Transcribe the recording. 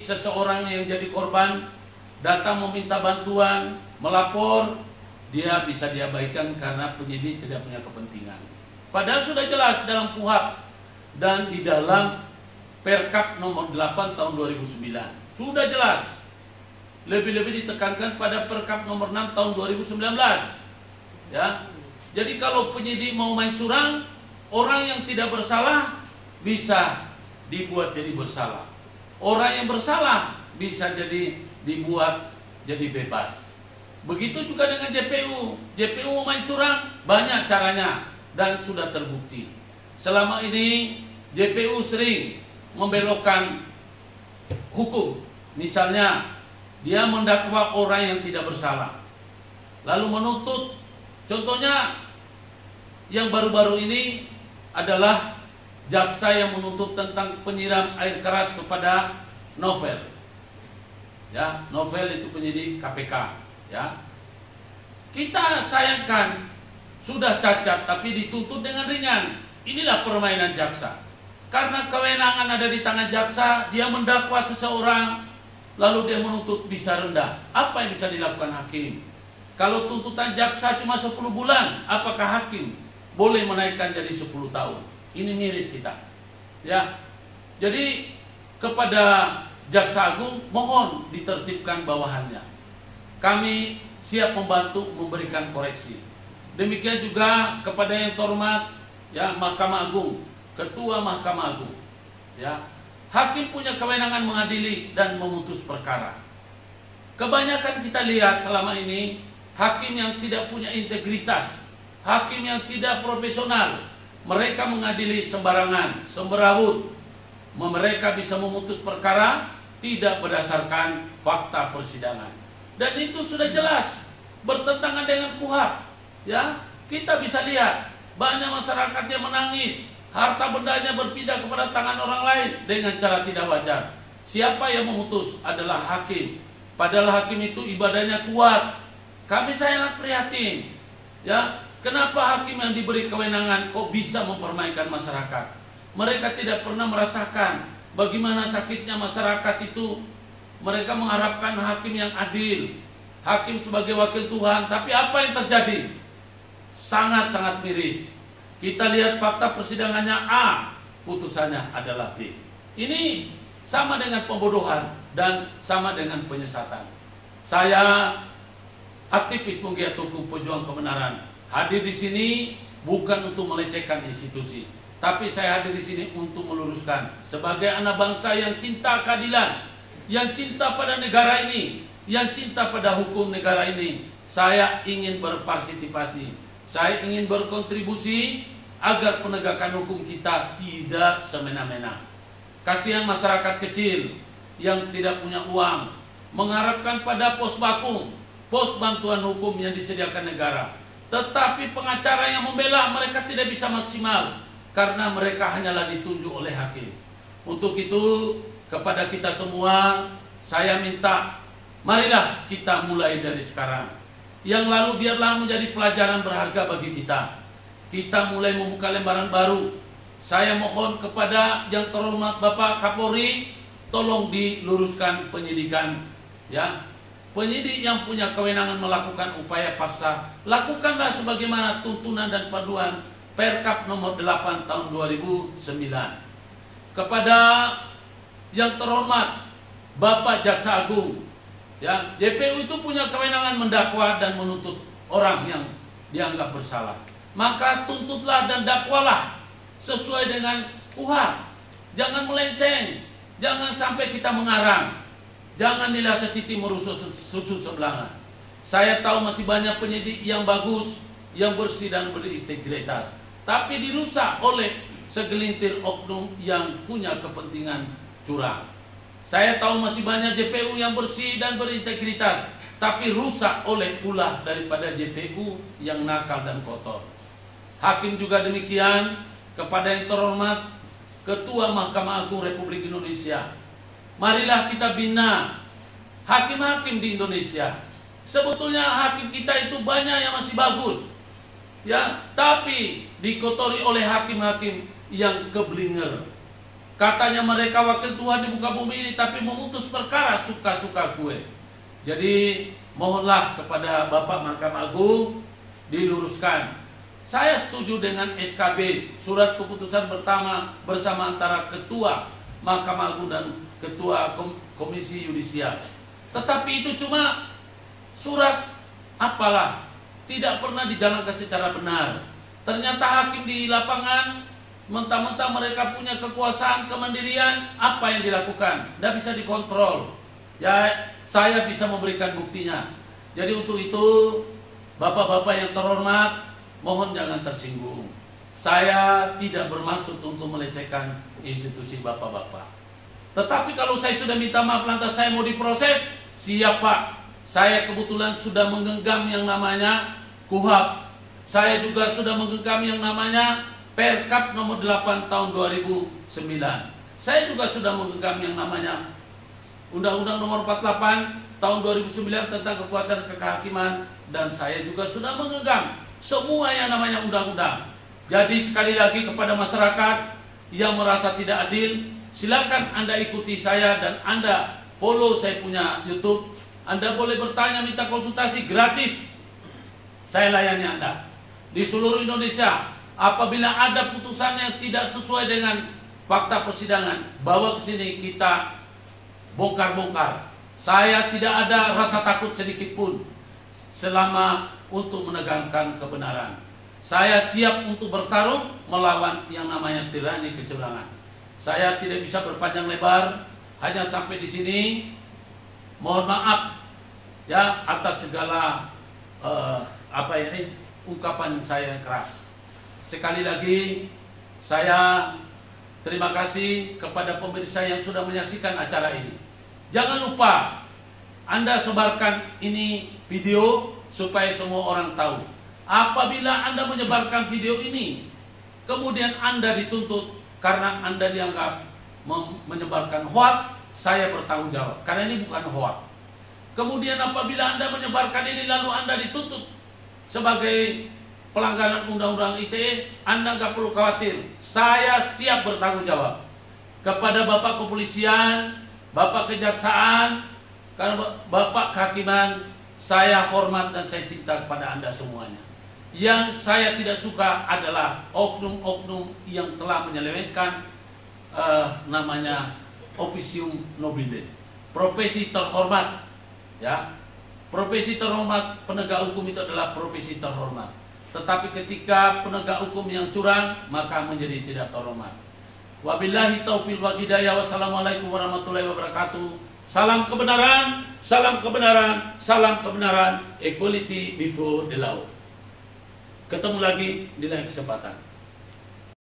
seseorang yang jadi korban datang meminta bantuan, melapor, dia bisa diabaikan karena penyidik tidak punya kepentingan. Padahal sudah jelas dalam KUHP dan di dalam Perkap nomor 8 tahun 2009. Sudah jelas. Lebih-lebih ditekankan pada Perkap nomor 6 tahun 2019. Ya. Jadi kalau penyidik mau main curang, orang yang tidak bersalah bisa dibuat jadi bersalah. Orang yang bersalah bisa jadi dibuat jadi bebas. Begitu juga dengan JPU. JPU mau main curang, banyak caranya dan sudah terbukti. Selama ini JPU sering membelokkan hukum. Misalnya dia mendakwa orang yang tidak bersalah, lalu menuntut. Contohnya yang baru-baru ini adalah jaksa yang menuntut tentang penyiram air keras kepada Novel. Ya, Novel itu penyidik KPK. Ya, kita sayangkan sudah cacat tapi dituntut dengan ringan. Inilah permainan jaksa. Karena kewenangan ada di tangan jaksa, dia mendakwa seseorang, lalu dia menuntut bisa rendah. Apa yang bisa dilakukan hakim? Kalau tuntutan jaksa cuma 10 bulan, apakah hakim boleh menaikkan jadi 10 tahun? Ini miris kita. Ya. Jadi kepada Jaksa Agung mohon ditertibkan bawahannya. Kami siap membantu memberikan koreksi. Demikian juga kepada yang terhormat ya Mahkamah Agung, Ketua Mahkamah Agung. Ya. Hakim punya kewenangan mengadili dan memutus perkara. Kebanyakan kita lihat selama ini hakim yang tidak punya integritas, hakim yang tidak profesional. Mereka mengadili sembarangan, semberawut. Mereka bisa memutus perkara tidak berdasarkan fakta persidangan. Dan itu sudah jelas bertentangan dengan KUHP. Ya, kita bisa lihat banyak masyarakat yang menangis, harta bendanya berpindah kepada tangan orang lain dengan cara tidak wajar. Siapa yang memutus adalah hakim. Padahal hakim itu ibadahnya kuat. Kami sangat prihatin. Ya, kenapa hakim yang diberi kewenangan kok bisa mempermainkan masyarakat? Mereka tidak pernah merasakan bagaimana sakitnya masyarakat itu. Mereka mengharapkan hakim yang adil, hakim sebagai wakil Tuhan. Tapi apa yang terjadi? Sangat-sangat miris. Kita lihat fakta persidangannya A, putusannya adalah B. Ini sama dengan pembodohan dan sama dengan penyesatan. Saya aktivis penggiat hukum pejuang kebenaran, hadir di sini bukan untuk melecehkan institusi, tapi saya hadir di sini untuk meluruskan sebagai anak bangsa yang cinta keadilan, yang cinta pada negara ini, yang cinta pada hukum negara ini. Saya ingin berpartisipasi, saya ingin berkontribusi agar penegakan hukum kita tidak semena-mena. Kasihan masyarakat kecil yang tidak punya uang, mengharapkan pada pos bakung, pos bantuan hukum yang disediakan negara. Tetapi pengacara yang membela mereka tidak bisa maksimal karena mereka hanyalah ditunjuk oleh hakim. Untuk itu kepada kita semua saya minta, marilah kita mulai dari sekarang. Yang lalu biarlah menjadi pelajaran berharga bagi kita. Kita mulai membuka lembaran baru. Saya mohon kepada yang terhormat Bapak Kapolri, tolong diluruskan penyidikan. Ya, penyidik yang punya kewenangan melakukan upaya paksa, lakukanlah sebagaimana tuntunan dan panduan Perkap nomor 8 tahun 2009. Kepada yang terhormat Bapak Jaksa Agung, ya, JPU itu punya kewenangan mendakwa dan menuntut orang yang dianggap bersalah. Maka tuntutlah dan dakwalah sesuai dengan KUHP. Jangan melenceng, jangan sampai kita mengarang. Jangan nilai setiti merusuk susu sebelahan. Saya tahu masih banyak penyidik yang bagus, yang bersih dan berintegritas, tapi dirusak oleh segelintir oknum yang punya kepentingan curang. Saya tahu masih banyak JPU yang bersih dan berintegritas, tapi rusak oleh ulah daripada JPU yang nakal dan kotor. Hakim juga demikian. Kepada yang terhormat Ketua Mahkamah Agung Republik Indonesia, marilah kita bina hakim-hakim di Indonesia. Sebetulnya hakim kita itu banyak yang masih bagus, ya, tapi dikotori oleh hakim-hakim yang keblinger, Katanya mereka wakil Tuhan di muka bumi ini, tapi memutus perkara suka-suka gue. Jadi mohonlah kepada Bapak Mahkamah Agung diluruskan. Saya setuju dengan SKB, surat keputusan bersama antara Ketua Mahkamah Agung dan Ketua Komisi Yudisial. Tetapi itu cuma surat apalah, tidak pernah dijalankan secara benar. Ternyata hakim di lapangan mentang-mentang mereka punya kekuasaan, kemandirian, apa yang dilakukan tidak bisa dikontrol. Ya, saya bisa memberikan buktinya. Jadi untuk itu, bapak-bapak yang terhormat, mohon jangan tersinggung. Saya tidak bermaksud untuk melecehkan institusi bapak-bapak. Tetapi kalau saya sudah minta maaf lantas saya mau diproses, siap Pak. Saya kebetulan sudah menggenggam yang namanya KUHP. Saya juga sudah menggenggam yang namanya Perkap nomor 8 tahun 2009. Saya juga sudah menggenggam yang namanya Undang-Undang nomor 48 tahun 2009 tentang kekuasaan kehakiman, dan saya juga sudah menggenggam semua yang namanya undang-undang. Jadi sekali lagi kepada masyarakat yang merasa tidak adil, silakan Anda ikuti saya dan Anda follow saya punya YouTube. Anda boleh bertanya, minta konsultasi gratis. Saya layani Anda di seluruh Indonesia. Apabila ada putusan yang tidak sesuai dengan fakta persidangan, bawa ke sini, kita bongkar-bongkar. Saya tidak ada rasa takut sedikit pun selama untuk menegakkan kebenaran. Saya siap untuk bertarung melawan yang namanya tirani kecurangan. Saya tidak bisa berpanjang lebar, hanya sampai di sini. Mohon maaf ya atas segala ungkapan saya yang keras. Sekali lagi saya terima kasih kepada pemirsa yang sudah menyaksikan acara ini. Jangan lupa Anda sebarkan ini video supaya semua orang tahu. Apabila Anda menyebarkan video ini, kemudian Anda dituntut karena Anda dianggap menyebarkan hoax, saya bertanggung jawab karena ini bukan hoax. Kemudian apabila Anda menyebarkan ini lalu Anda dituntut sebagai pelanggaran undang-undang ITE, Anda nggak perlu khawatir. Saya siap bertanggung jawab kepada Bapak Kepolisian, Bapak Kejaksaan, karena Bapak Kehakiman. Saya hormat dan saya cinta kepada Anda semuanya. Yang saya tidak suka adalah oknum-oknum yang telah menyelewengkan namanya officium nobile, profesi terhormat. Ya, profesi terhormat penegak hukum itu adalah profesi terhormat. Tetapi ketika penegak hukum yang curang, maka menjadi tidak terhormat. Wabillahi taufiq wal hidayah. Wassalamualaikum warahmatullahi wabarakatuh. Salam kebenaran, salam kebenaran, salam kebenaran. Equality before the law. Ketemu lagi di lain kesempatan.